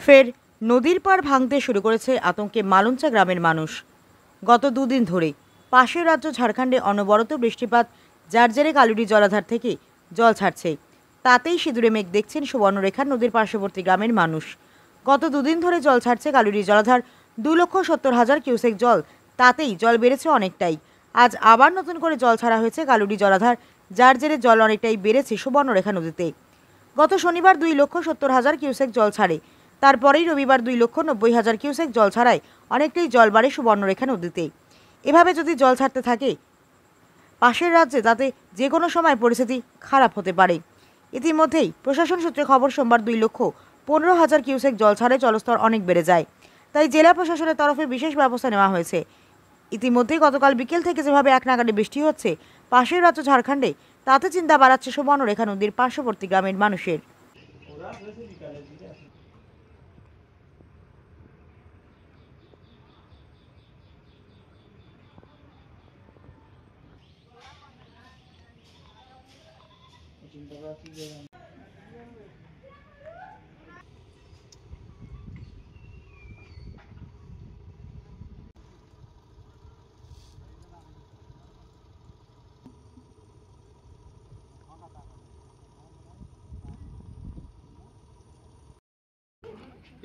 ফের নদীর পাড় ভাঙতে শুরু করেছে আতঙ্কে মালঞ্চা গ্রামের মানুষ। গত দুদিন ধরে পাশের রাজ্য ঝাড়খণ্ডে অনবরত বৃষ্টিপাত, যার জেরে কালুডি জলাধার থেকে জল ছাড়ছে। তাতেই সিঁদুরে মেঘ দেখছেন সুবর্ণরেখা নদীর পার্শ্ববর্তী গ্রামের মানুষ। গত দুদিন ধরে জল ছাড়ছে কালুডি জলাধার, 2,70,000 কিউসেক জল। তাতেই জল বেড়েছে অনেকটাই। আজ আবার নতুন করে জল ছাড়া হয়েছে কালুডি জলাধার, যার জেরে জল অনেকটাই বেড়েছে সুবর্ণরেখা নদীতে। গত শনিবার 2,70,000 কিউসেক জল ছাড়ে, তারপরেই রবিবার 2,90,000 কিউসেক জল ছাড়ায় অনেকটাই জল বাড়ে সুবর্ণরেখা নদীতে। এভাবে যদি জল ছাড়তে থাকে পাশের রাজ্যে, তাতে যে কোনো সময় পরিস্থিতি খারাপ হতে পারে। ইতিমধ্যেই প্রশাসন সূত্রে খবর, সোমবার 2,15,000 কিউসেক জল ছাড়ে জলস্তর অনেক বেড়ে যায়। তাই জেলা প্রশাসনের তরফে বিশেষ ব্যবস্থা নেওয়া হয়েছে। ইতিমধ্যেই গতকাল বিকেল থেকে যেভাবে একনাগাড়ে বৃষ্টি হচ্ছে পাশের রাজ্য ঝাড়খণ্ডে, তাতে চিন্তা বাড়াচ্ছে সুবর্ণরেখা নদীর পার্শ্ববর্তী গ্রামের মানুষের।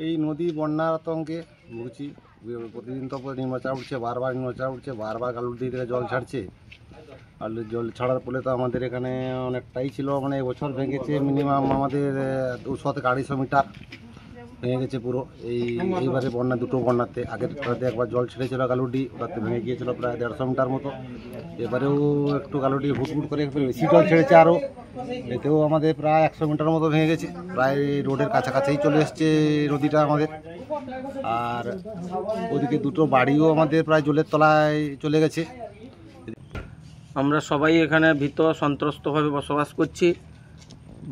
এই নদী বন্যার আতঙ্কে ভুগছি। প্রতিদিন তো নিম্নচাপ উঠছে, বারবার নিম্নচাপ উঠছে, বারবার কালুডি থেকে জল ছাড়ছে। আর জল ছাড়ার ফলে তো আমাদের এখানে অনেকটাই ছিল, মানে এবছর ভেঙেছে মিনিমাম আমাদের 200 থেকে 250 মিটার ভেঙে গেছে পুরো। এইবারে বন্যা, দুটো বন্যাতে, আগের একবার জল ছেড়েছিল কালুডি, ওটাতে ভেঙে গিয়েছিল প্রায় 150 মিটার মতো। এবারেও একটু কালুডি হুটহুট করে একটু বেশি জল ছেড়েছে আরও, এতেও আমাদের প্রায় 100 মিটার মতো ভেঙে গেছে। প্রায় রোডের কাছাকাছিই চলে এসছে নদীটা আমাদের। আর ওদিকে দুটো বাড়িও আমাদের প্রায় জলের তলায় চলে গেছে। আমরা সবাই এখানে ভীত সন্ত্রস্তভাবে বসবাস করছি।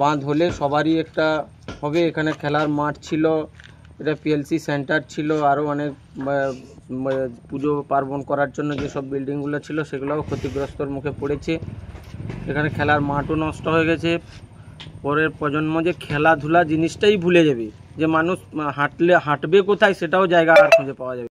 বাঁধ হলে সবারই একটা হবে। এখানে খেলার মাঠ ছিল, এটা পিএলসি সেন্টার ছিল, আরও অনেক পুজো পার্বণ করার জন্য যেসব বিল্ডিংগুলো ছিল সেগুলোও ক্ষতিগ্রস্তর মুখে পড়েছে। এখানে খেলার মাঠও নষ্ট হয়ে গেছে। পরের প্রজন্ম যে খেলাধুলা জিনিসটাই ভুলে যাবে, যে মানুষ হাঁটবে কোথায় সেটাও জায়গা আর খুঁজে পাওয়া যাবে।